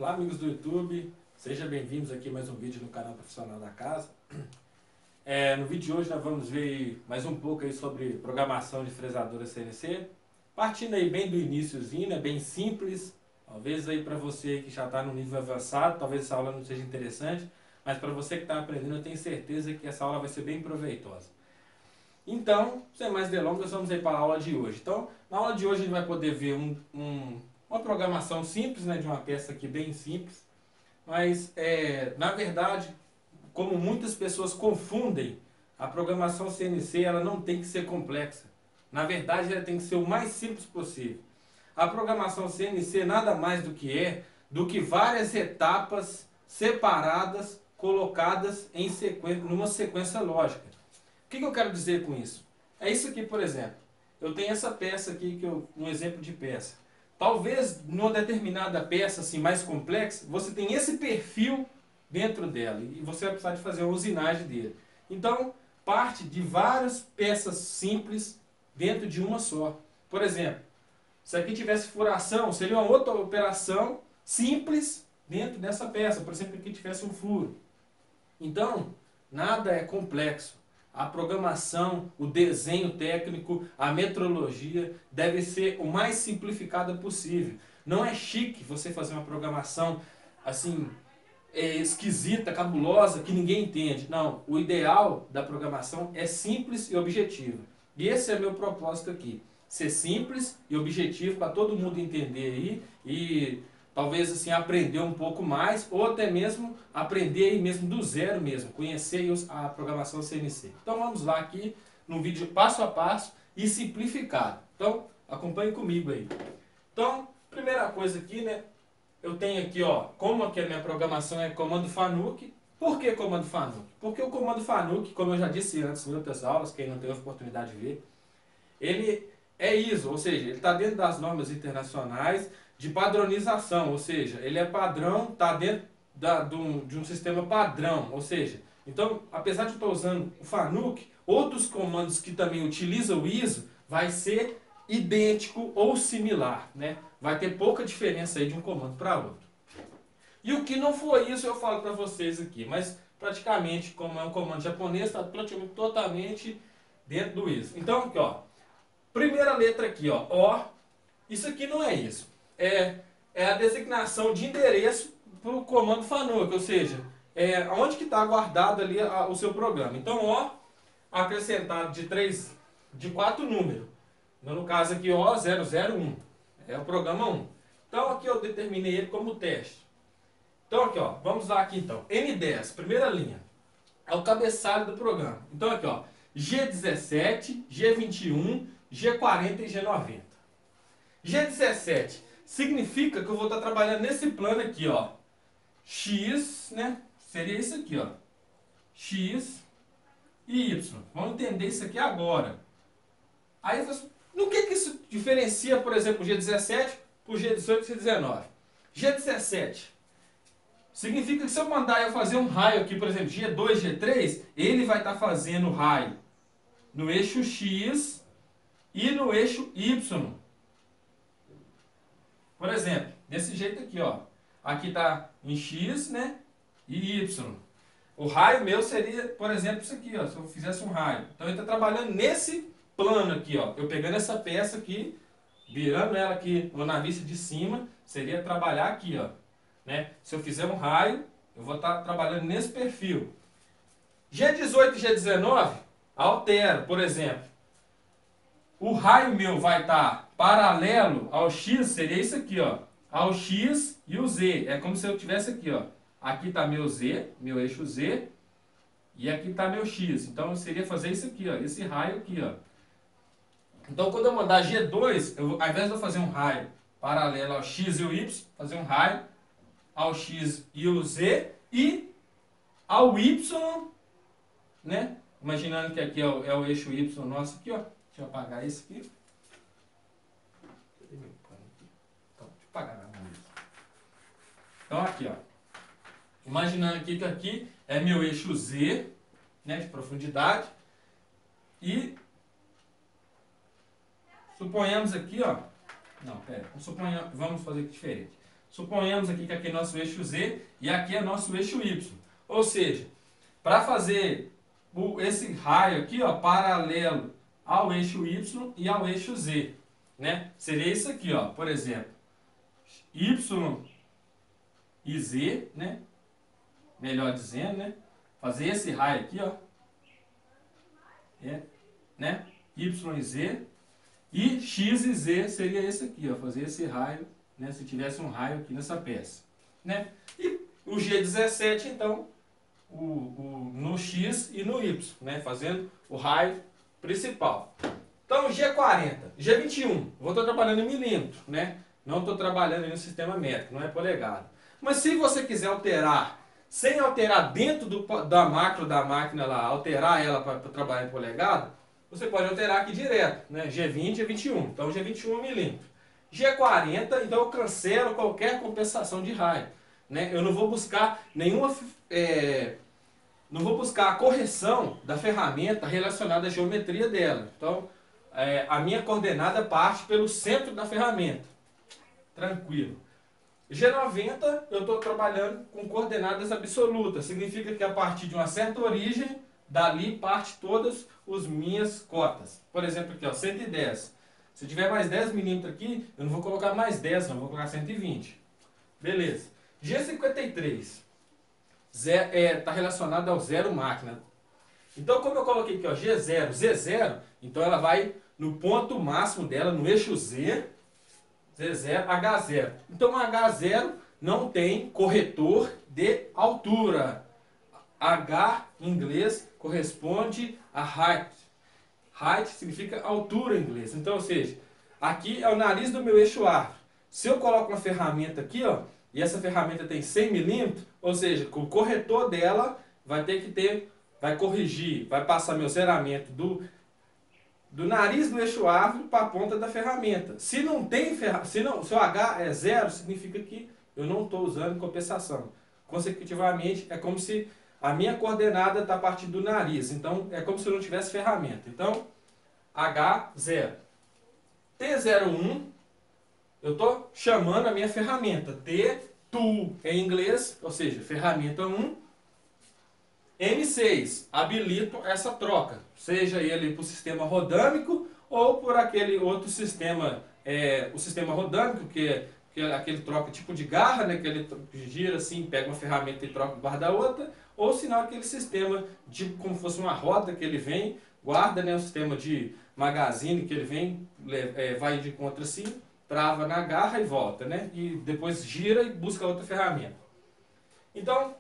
Olá, amigos do YouTube, sejam bem-vindos aqui a mais um vídeo no canal Profissional da Casa. No vídeo de hoje nós vamos ver mais um pouco aí sobre programação de fresadora CNC, partindo aí bem do iniciozinho, né, bem simples. Talvez aí para você que já está no nível avançado, talvez essa aula não seja interessante, mas para você que está aprendendo, eu tenho certeza que essa aula vai ser bem proveitosa. Então, sem mais delongas, vamos aí para a aula de hoje. Então, na aula de hoje a gente vai poder ver uma programação simples, né, de uma peça aqui bem simples, mas na verdade, como muitas pessoas confundem, a programação CNC ela não tem que ser complexa. Na verdade, ela tem que ser o mais simples possível. A programação CNC nada mais do que várias etapas separadas, colocadas em numa sequência lógica. O que eu quero dizer com isso? É isso aqui, por exemplo. Eu tenho essa peça aqui, um exemplo de peça. Talvez, numa determinada peça assim, mais complexa, você tem esse perfil dentro dela. E você vai precisar de fazer uma usinagem dele. Então, parte de várias peças simples dentro de uma só. Por exemplo, se aqui tivesse furação, seria uma outra operação simples dentro dessa peça. Por exemplo, aqui tivesse um furo. Então, nada é complexo. A programação, o desenho técnico, a metrologia deve ser o mais simplificada possível. Não é chique você fazer uma programação assim esquisita, cabulosa, que ninguém entende. Não, o ideal da programação é simples e objetiva. E esse é meu propósito aqui. Ser simples e objetivo para todo mundo entender aí e talvez assim aprender um pouco mais ou até mesmo aprender aí mesmo do zero mesmo, conhecer a programação CNC. Então vamos lá aqui num vídeo passo a passo e simplificado. Então acompanhe comigo aí. Então, primeira coisa aqui, né? Eu tenho aqui, ó, como aqui a minha programação é comando FANUC. Por que comando FANUC? Porque o comando FANUC, como eu já disse antes em outras aulas, quem não teve a oportunidade de ver, ele é ISO, ou seja, ele está dentro das normas internacionais de padronização, ou seja, ele é padrão, está dentro de um sistema padrão, ou seja, então, apesar de eu estar usando o FANUC, outros comandos que também utilizam o ISO vai ser idêntico ou similar, né? Vai ter pouca diferença aí de um comando para outro. E o que não for isso eu falo para vocês aqui, mas praticamente, como é um comando japonês, está praticamente totalmente dentro do ISO. Então, aqui, ó, primeira letra aqui, ó, O. Isso aqui não é isso. É a designação de endereço para o comando FANUC, ou seja, onde que está guardado ali o seu programa. Então, O acrescentado de 4 números. No caso aqui, O001. É o programa 1. Então, aqui eu determinei ele como teste. Então, aqui, ó, vamos lá aqui então. N10, primeira linha. É o cabeçalho do programa. Então, aqui, ó, G17, G21, G40 e G90. G17 significa que eu vou estar trabalhando nesse plano aqui, ó. X, né? Seria isso aqui, ó. X e Y. Vamos entender isso aqui agora. Aí, no que isso diferencia, por exemplo, o G17 para o G18 e G19? G17 significa que se eu mandar eu fazer um raio aqui, por exemplo, G2, G3, ele vai estar fazendo raio no eixo X e no eixo Y. Por exemplo, desse jeito aqui, ó. Aqui está em X, né? E Y. O raio meu seria, por exemplo, isso aqui, ó. Se eu fizesse um raio. Então ele está trabalhando nesse plano aqui, ó. Eu pegando essa peça aqui, virando ela aqui na vista de cima, seria trabalhar aqui, ó. Né? Se eu fizer um raio, eu vou estar trabalhando nesse perfil. G18 e G19, altero, por exemplo. O raio meu vai estar paralelo ao X, seria isso aqui, ó. Ao X e o Z. É como se eu tivesse aqui, ó. Aqui está meu Z, meu eixo Z. E aqui está meu X. Então eu seria fazer isso aqui, ó. Esse raio aqui, ó. Então quando eu mandar G2, ao invés de eu fazer um raio paralelo ao X e o Y, fazer um raio ao X e o Z e ao Y, né? Imaginando que aqui é o eixo Y nosso aqui, ó. Deixa eu apagar isso aqui. Então, deixa eu apagar na mão. Então aqui, ó. Imaginando aqui que aqui é meu eixo Z, né, de profundidade. E suponhamos aqui, ó. Não, pera. Vamos fazer aqui diferente. Suponhamos aqui que aqui é nosso eixo Z e aqui é nosso eixo Y. Ou seja, para fazer esse raio aqui, ó, paralelo ao eixo Y e ao eixo Z, né? Seria isso aqui, ó, por exemplo, Y e Z, né? Melhor dizendo, né? Fazer esse raio aqui, ó, né? Y e Z, e X e Z seria esse aqui, ó, fazer esse raio, né? Se tivesse um raio aqui nessa peça, né? E o G17, então, no X e no Y, né? Fazendo o raio principal. Então, G40, G21, vou estar trabalhando em milímetro, né? Não estou trabalhando no sistema métrico, não é polegada. Mas se você quiser alterar, sem alterar dentro da macro da máquina lá, alterar ela para trabalhar em polegada, você pode alterar aqui direto, né? G20 e G21. Então, G21 é milímetro. G40, então eu cancelo qualquer compensação de raio, né? Eu não vou buscar nenhuma... não vou buscar a correção da ferramenta relacionada à geometria dela. Então, a minha coordenada parte pelo centro da ferramenta. Tranquilo. G90, eu estou trabalhando com coordenadas absolutas. Significa que a partir de uma certa origem, dali parte todas as minhas cotas. Por exemplo, aqui, ó, 110. Se tiver mais 10 milímetros aqui, eu não vou colocar mais 10, não, vou colocar 120. Beleza. G53. Está relacionado ao zero máquina. Então, como eu coloquei aqui, ó, G0, Z0, então ela vai no ponto máximo dela, no eixo Z, Z0, H0. Então, H0 não tem corretor de altura. H, em inglês, corresponde a height. Height significa altura em inglês. Então, ou seja, aqui é o nariz do meu eixo A. Se eu coloco uma ferramenta aqui, ó, e essa ferramenta tem 100 milímetros, ou seja, o corretor dela vai ter que ter, vai corrigir, vai passar meu zeramento do nariz do eixo árvore para a ponta da ferramenta. Se não tem se o H é 0, significa que eu não estou usando compensação. Consecutivamente, é como se a minha coordenada está a partir do nariz. Então, é como se eu não tivesse ferramenta. Então, H0. T01, eu estou chamando a minha ferramenta. T2 em inglês, ou seja, ferramenta 1. M6, habilito essa troca. Seja ele para o sistema rodâmico ou por aquele outro sistema, o sistema rodâmico, que é aquele troca tipo de garra, né, que ele gira assim, pega uma ferramenta e troca, guarda a outra, ou se não aquele sistema tipo como fosse uma roda que ele vem, guarda, né, um sistema de magazine que ele vem, vai de contra assim, trava na garra e volta, né, e depois gira e busca outra ferramenta. Então,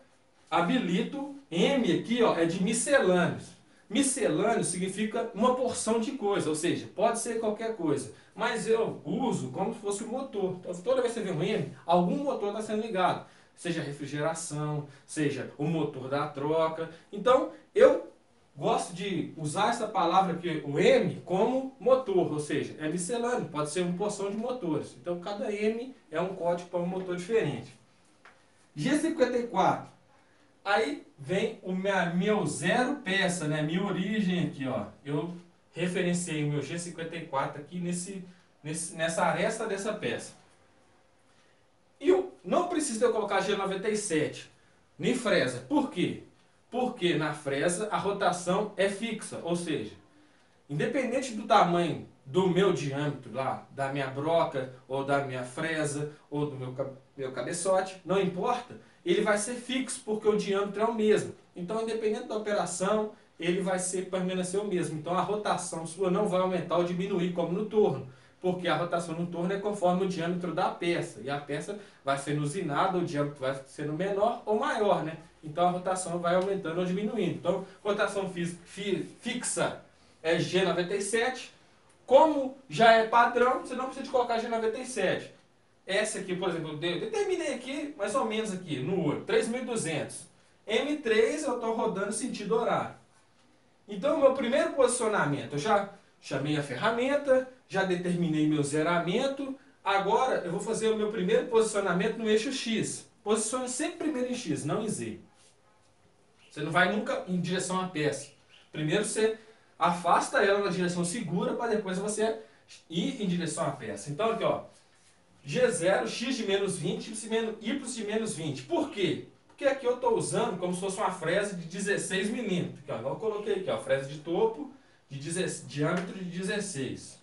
habilito, M aqui, ó, é de miscelâneos. Miscelâneo significa uma porção de coisa, ou seja, pode ser qualquer coisa, mas eu uso como se fosse um motor. Então, toda vez que você vê um M, algum motor está sendo ligado, seja refrigeração, seja o motor da troca. Então, eu gosto de usar essa palavra aqui, o M, como motor, ou seja, é miscelâneo, pode ser uma porção de motores. Então, cada M é um código para um motor diferente. G54. Aí vem o meu zero peça, né? Minha origem aqui, ó. Eu referenciei o meu G54 aqui nessa aresta dessa peça. E eu não preciso eu colocar G97 nem fresa. Por quê? Porque na fresa a rotação é fixa, ou seja, independente do tamanho do meu diâmetro lá, da minha broca, ou da minha fresa, ou do meu cabeçote, não importa, ele vai ser fixo, porque o diâmetro é o mesmo. Então, independente da operação, ele vai permanecer o mesmo. Então, a rotação sua não vai aumentar ou diminuir, como no torno, porque a rotação no torno é conforme o diâmetro da peça, e a peça vai sendo usinada, o diâmetro vai sendo menor ou maior, né? Então, a rotação vai aumentando ou diminuindo. Então, rotação fixa é G97. Como já é padrão, você não precisa de colocar G97. Essa aqui, por exemplo, eu determinei aqui, mais ou menos aqui, no olho, 3.200. M3 eu estou rodando sentido horário. Então, o meu primeiro posicionamento, eu já chamei a ferramenta, já determinei meu zeramento. Agora, eu vou fazer o meu primeiro posicionamento no eixo X. Posicione sempre primeiro em X, não em Z. Você não vai nunca em direção à peça. Primeiro você afasta ela na direção segura, para depois você ir em direção à peça. Então, aqui, ó. G0, x de menos 20, y de menos 20. Por quê? Porque aqui eu estou usando como se fosse uma fresa de 16 milímetros. Aqui, ó, igual eu coloquei aqui, ó, fresa de topo de diâmetro de 16.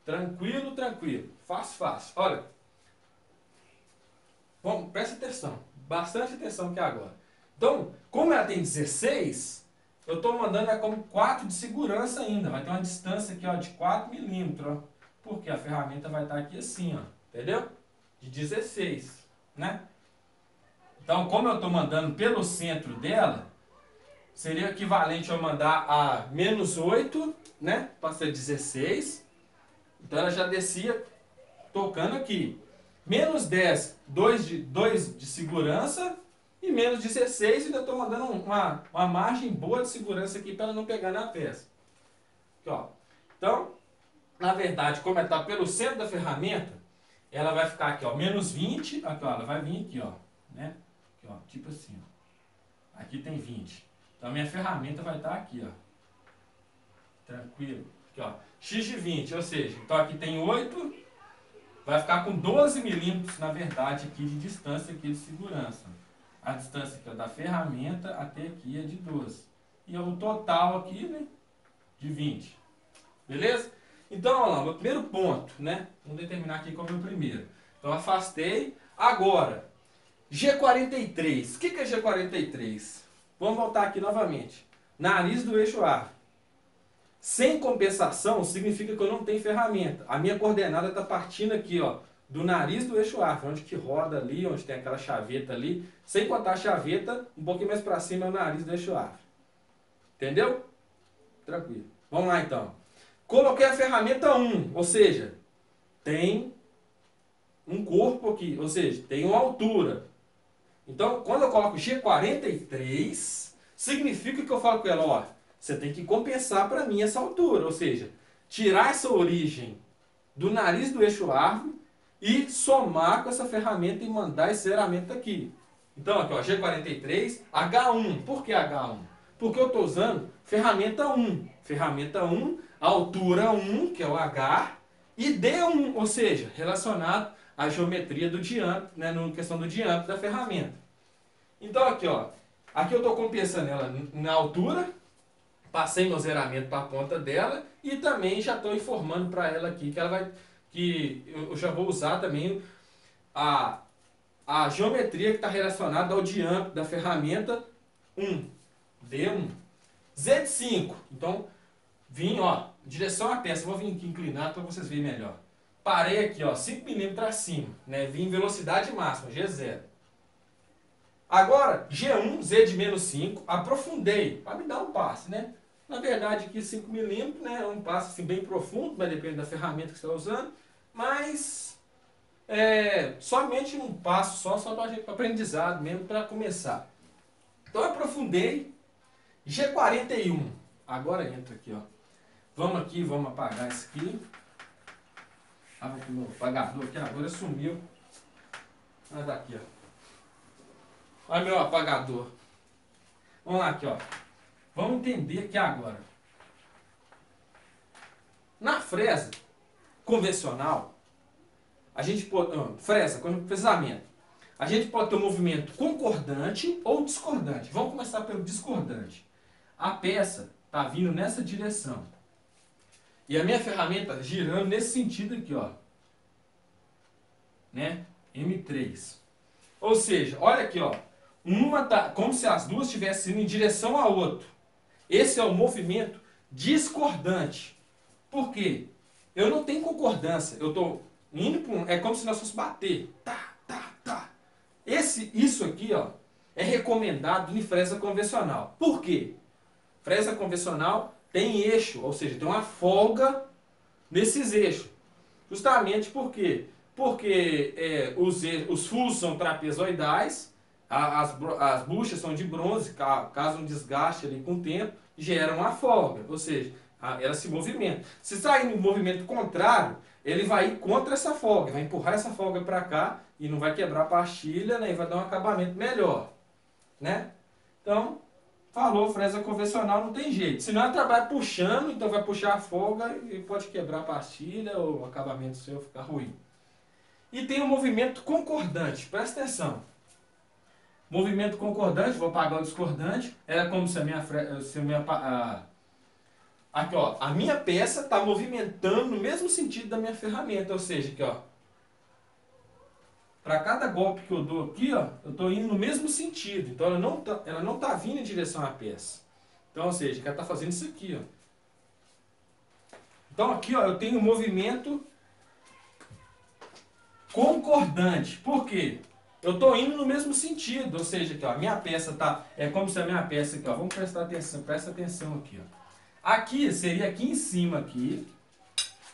Tranquilo, tranquilo. Fácil, fácil. Olha, vamos, presta atenção. Bastante atenção aqui agora. Então, como ela tem 16, eu estou mandando ela como 4 de segurança ainda. Vai ter uma distância aqui, ó, de 4 milímetros. Ó, porque a ferramenta vai estar aqui assim, ó. Entendeu? De 16, né? Então, como eu estou mandando pelo centro dela, seria equivalente a eu mandar a menos 8, né? Para ser 16. Então, ela já descia tocando aqui. Menos 10, 2 de segurança. E menos 16, ainda estou mandando uma margem boa de segurança aqui para ela não pegar na peça. Aqui, ó. Então, na verdade, como ela está pelo centro da ferramenta, ela vai ficar aqui, ó, menos 20. Aqui, ó, ela vai vir aqui, ó, né? Aqui, ó, tipo assim, ó. Aqui tem 20. Então, a minha ferramenta vai estar aqui, ó. Tranquilo. Aqui, ó. X de 20, ou seja, então aqui tem 8. Vai ficar com 12 milímetros, na verdade, aqui de distância aqui de segurança. A distância aqui, ó, da ferramenta até aqui é de 12. E o total aqui, né, de 20. Beleza? Então, olha lá, meu primeiro ponto, né? Vamos determinar aqui qual é o meu primeiro. Então, afastei. Agora, G43. O que é G43? Vamos voltar aqui novamente. Nariz do eixo A. Sem compensação, significa que eu não tenho ferramenta. A minha coordenada está partindo aqui, ó, do nariz do eixo A, onde que roda ali, onde tem aquela chaveta ali. Sem contar a chaveta, um pouquinho mais para cima é o nariz do eixo A. Entendeu? Tranquilo. Vamos lá, então. Coloquei a ferramenta 1, ou seja, tem um corpo aqui, ou seja, tem uma altura. Então, quando eu coloco G43, significa que eu falo com ela, ó, você tem que compensar para mim essa altura, ou seja, tirar essa origem do nariz do eixo árvore e somar com essa ferramenta e mandar esse zeramento aqui. Então, aqui, ó, G43, H1. Por que H1? Porque eu estou usando ferramenta 1. Ferramenta 1, altura 1, que é o H, e D1, ou seja, relacionado à geometria do diâmetro, né, na questão do diâmetro da ferramenta. Então, aqui, ó, aqui eu estou compensando ela na altura, passei meu zeramento para a ponta dela e também já estou informando para ela aqui que ela vai, que eu já vou usar também a geometria que está relacionada ao diâmetro da ferramenta 1, D1. Z de 5, então vim, ó, direção à peça, vou vir aqui inclinado para vocês verem melhor. Parei aqui, ó, 5 milímetros acima, né, vim em velocidade máxima, G0. Agora, G1, Z de menos 5, aprofundei, para me dar um passe, né? Na verdade, aqui 5 milímetros, né, é um passe assim, bem profundo, mas depende da ferramenta que você está usando. Mas, somente um passo só para aprendizado mesmo, para começar. Então, eu aprofundei. G41, agora entra aqui, ó. Vamos aqui, vamos apagar isso aqui. Ah, o meu apagador aqui agora sumiu. Ah, tá aqui, ó. Olha meu apagador. Vamos lá aqui, ó. Vamos entender aqui agora. Na fresa convencional, a gente pode... fresa, fresamento. A gente pode ter um movimento concordante ou discordante. Vamos começar pelo discordante. A peça está vindo nessa direção. E a minha ferramenta girando nesse sentido aqui, ó. Né? M3. Ou seja, olha aqui, ó. Uma tá como se as duas estivessem indo em direção a outra. Esse é o movimento discordante. Por quê? Eu não tenho concordância. Eu estou indo para um... É como se nós fosse bater. Tá, tá, tá. Isso aqui, ó, é recomendado em fresa convencional. Por quê? Fresa convencional tem eixo, ou seja, tem uma folga nesses eixos. Justamente por quê? Porque os furos são trapezoidais, as buchas são de bronze, caso um desgaste ali com o tempo, gera uma folga, ou seja, ela se movimenta. Se está indo em movimento contrário, ele vai ir contra essa folga, vai empurrar essa folga para cá e não vai quebrar a pastilha, né, e vai dar um acabamento melhor. Né? Então, falou, fresa convencional não tem jeito. Senão ela trabalha puxando, então vai puxar a folga e pode quebrar a pastilha ou o acabamento seu ficar ruim. E tem o movimento concordante, presta atenção. Movimento concordante, vou apagar o discordante, é como se aqui, ó, a minha peça está movimentando no mesmo sentido da minha ferramenta, ou seja, aqui, ó, para cada golpe que eu dou aqui, ó, eu estou indo no mesmo sentido, então ela não tá vindo em direção à peça. Então, ou seja, ela está fazendo isso aqui, ó. Então aqui, ó, eu tenho um movimento concordante. Por quê? Eu estou indo no mesmo sentido, ou seja, aqui, ó, a minha peça tá, é como se a minha peça aqui, ó, vamos prestar atenção, presta atenção aqui, ó. Aqui seria aqui em cima aqui,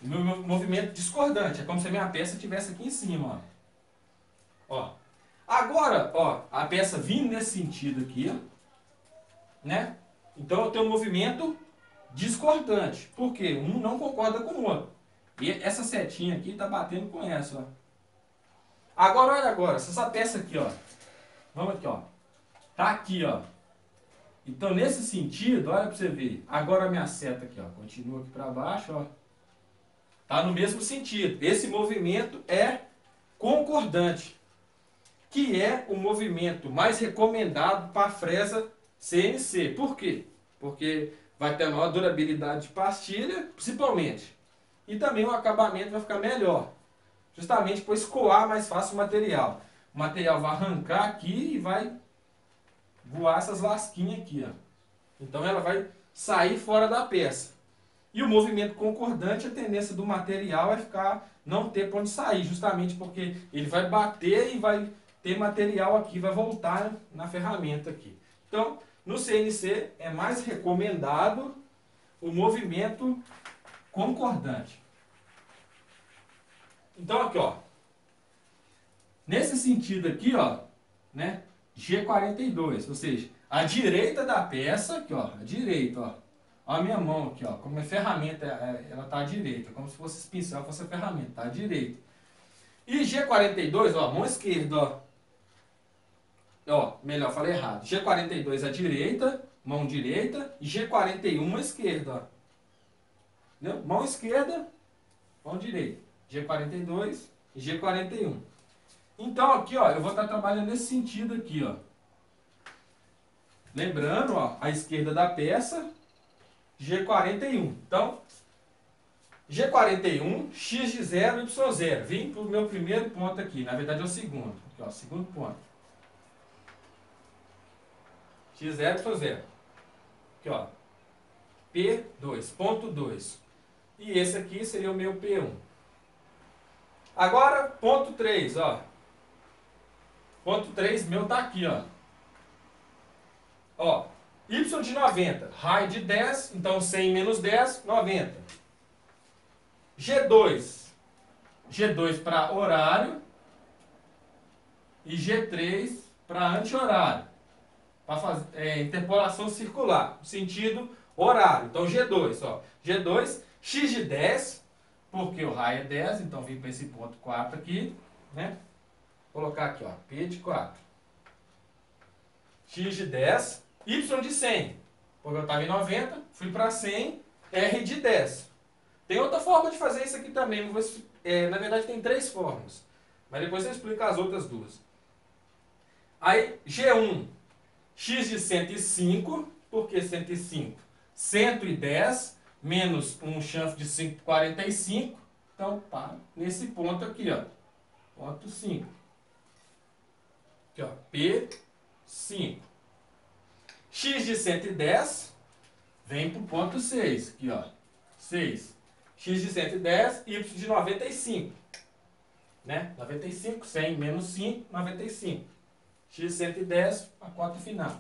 o meu movimento discordante, é como se a minha peça estivesse aqui em cima, ó. Ó. Agora, ó, a peça vindo nesse sentido aqui, ó, né? Então eu tenho um movimento discordante. Por quê? Um não concorda com o outro. E essa setinha aqui está batendo com essa, ó. Agora, olha agora, essa peça aqui, ó. Vamos aqui, ó. Tá aqui, ó. Então, nesse sentido, olha para você ver. Agora a minha seta aqui, ó. Continua aqui para baixo, ó. Tá no mesmo sentido. Esse movimento é concordante, que é o movimento mais recomendado para a fresa CNC. Por quê? Porque vai ter maior durabilidade de pastilha, principalmente. E também o acabamento vai ficar melhor. Justamente para escoar mais fácil o material. O material vai arrancar aqui e vai voar essas lasquinhas aqui, ó. Então ela vai sair fora da peça. E o movimento concordante, a tendência do material é ficar, não ter para onde sair, justamente porque ele vai bater e vai ter material aqui, vai voltar na ferramenta aqui. Então, no CNC é mais recomendado o movimento concordante. Então aqui, ó, nesse sentido aqui, ó, né, G42, ou seja, a direita da peça, aqui, ó, a direita, ó, a minha mão aqui, ó, como é ferramenta, ela tá à direita, como se fosse esse pincel, fosse a ferramenta, tá à direita. E G42, ó, mão esquerda, ó, melhor, falei errado, G42 à direita, mão direita, e G41 à esquerda, ó. Entendeu? Mão esquerda, mão direita. G42 e G41. Então aqui, ó, eu vou estar trabalhando nesse sentido aqui, ó. Lembrando, ó, a esquerda da peça, G41. Então, G41, X de 0, Y 0. Vim para o meu primeiro ponto aqui. Na verdade é o segundo. Aqui, ó, segundo ponto. X0, Y 0. Aqui, ó. P2, ponto 2. E esse aqui seria o meu P1. Agora, ponto 3, ó. Ponto 3 meu tá aqui, ó. Ó, Y de 90, raio de 10, então 100 menos 10, 90. G2. G2 para horário e G3 para anti-horário. Para fazer interpolação circular, sentido horário. Então G2, ó. G2, X de 10, porque o raio é 10, então vim para esse ponto 4 aqui, né? Vou colocar aqui, ó, P de 4. X de 10, Y de 100, porque eu estava em 90, fui para 100, R de 10. Tem outra forma de fazer isso aqui também, na verdade tem 3 formas, mas depois eu explico as outras duas. Aí, G1, X de 105, por que 105? 110 menos um chanfre de 5,45, então pá, nesse ponto aqui, ó, ponto 5. Aqui, ó, P5. X de 110 vem para o ponto 6, aqui, ó, 6. X de 110, Y de 95, né? 95, 100 menos 5, 95. X de 110, a cota final.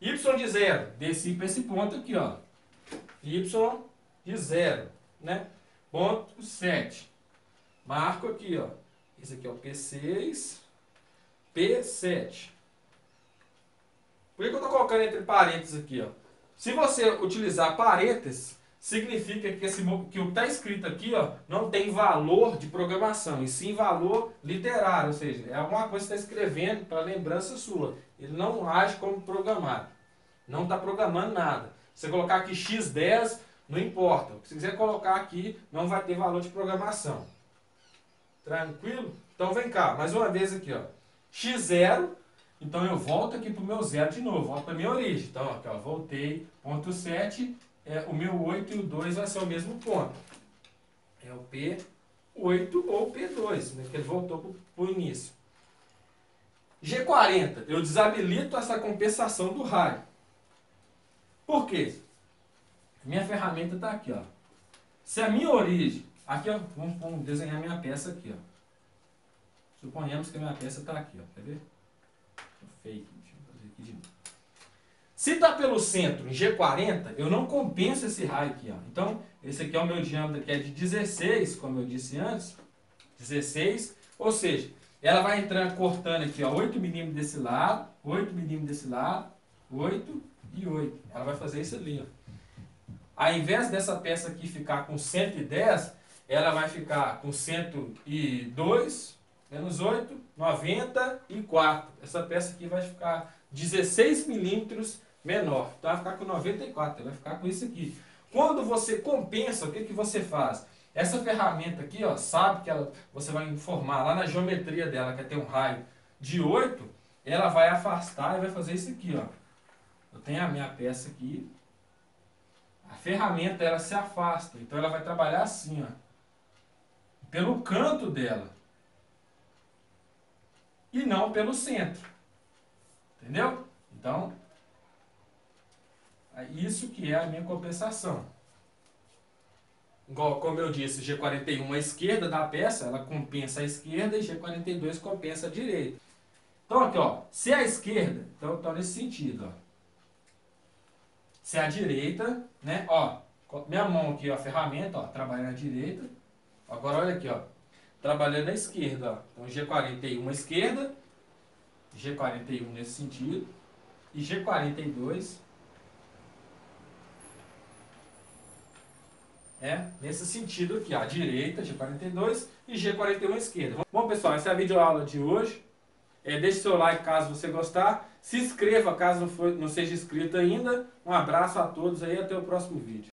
Y de 0, desci para esse ponto aqui, ó. Y de 0, né? Ponto 7. Marco aqui, ó. Esse aqui é o P6, P7. Por que eu estou colocando entre parênteses aqui, ó? Se você utilizar parênteses, significa que, o que está escrito aqui, ó, não tem valor de programação, e sim valor literário, ou seja, é alguma coisa que você está escrevendo para lembrança sua. Ele não age como programado. não está programando nada. Se você colocar aqui x10, não importa. Se quiser colocar aqui, não vai ter valor de programação. Tranquilo? Então vem cá, mais uma vez aqui, ó. x0, então eu volto aqui para o meu 0 de novo, volto para a minha origem. Então aqui, ó, voltei, ponto 7, o meu 8 e o 2 vai ser o mesmo ponto. É o P8 ou P2, né, que ele voltou para o início. G40, eu desabilito essa compensação do raio. Por quê? Minha ferramenta está aqui, ó. Se a minha origem... Aqui, ó, vamos desenhar minha peça aqui, ó. Suponhamos que a minha peça está aqui, ó. Quer ver? Fake. Deixa eu fazer aqui de novo. Se está pelo centro em G40, eu não compenso esse raio aqui, ó. Então, esse aqui é o meu diâmetro, que é de 16, como eu disse antes. 16, ou seja, ela vai entrando, cortando aqui, ó, 8 milímetros desse lado, 8 milímetros desse lado, 8 e 8. Ela vai fazer isso ali, ó. Ao invés dessa peça aqui ficar com 110, ela vai ficar com 102, menos 8, 94. Essa peça aqui vai ficar 16 milímetros menor. Então vai ficar com 94, ela vai ficar com isso aqui. Quando você compensa, o que, que você faz? Essa ferramenta aqui, ó, sabe que você vai informar lá na geometria dela, que é ter um raio de 8, ela vai afastar e vai fazer isso aqui, ó. Eu tenho a minha peça aqui, a ferramenta ela se afasta, então ela vai trabalhar assim, ó, pelo canto dela e não pelo centro, entendeu? Então, é isso que é a minha compensação. Igual, como eu disse, G41 à esquerda da peça, ela compensa a esquerda e G42 compensa a direita. Então aqui, ó, se é a esquerda, então tá nesse sentido, ó. Se é a direita, né, ó, minha mão aqui, ó, a ferramenta, ó, trabalha na direita. Agora olha aqui, ó, trabalhando na esquerda, ó. Então G41 à esquerda, G41 nesse sentido, e G42 nesse sentido aqui, ó, à direita, G42 e G41 à esquerda. Bom, pessoal, essa é a videoaula de hoje. Deixe seu like caso você gostar. Se inscreva caso não seja inscrito ainda. Um abraço a todos aí, até o próximo vídeo.